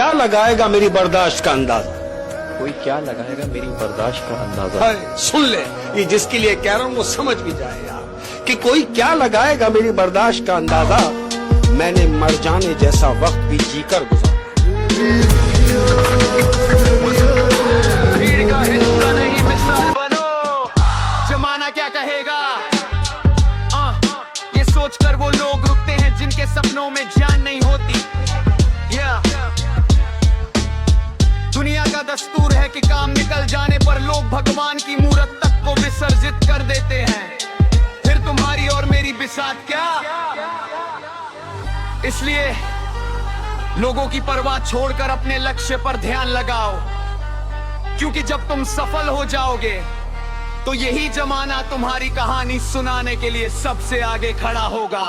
क्या लगाएगा मेरी बर्दाश्त का अंदाजा? कोई क्या लगाएगा मेरी बर्दाश्त का अंदाजा? सुन ले, ये जिसके लिए कह रहा हूँ वो समझ भी जाए यार कि कोई क्या लगाएगा मेरी बर्दाश्त का अंदाजा। मैंने मर जाने जैसा वक्त भी जीकर गुजारा। भीड़ का हिस्सा नहीं मिसाल बनो, जमाना क्या कहेगा। ये सोचकर वो लोग रुकते हैं जिनके सपनों में जान नहीं होती। दुनिया का दस्तूर है कि काम निकल जाने पर लोग भगवान की मूरत तक को विसर्जित कर देते हैं। फिर तुम्हारी और मेरी बिसात क्या? इसलिए लोगों की परवाह छोड़कर अपने लक्ष्य पर ध्यान लगाओ, क्योंकि जब तुम सफल हो जाओगे तो यही जमाना तुम्हारी कहानी सुनाने के लिए सबसे आगे खड़ा होगा।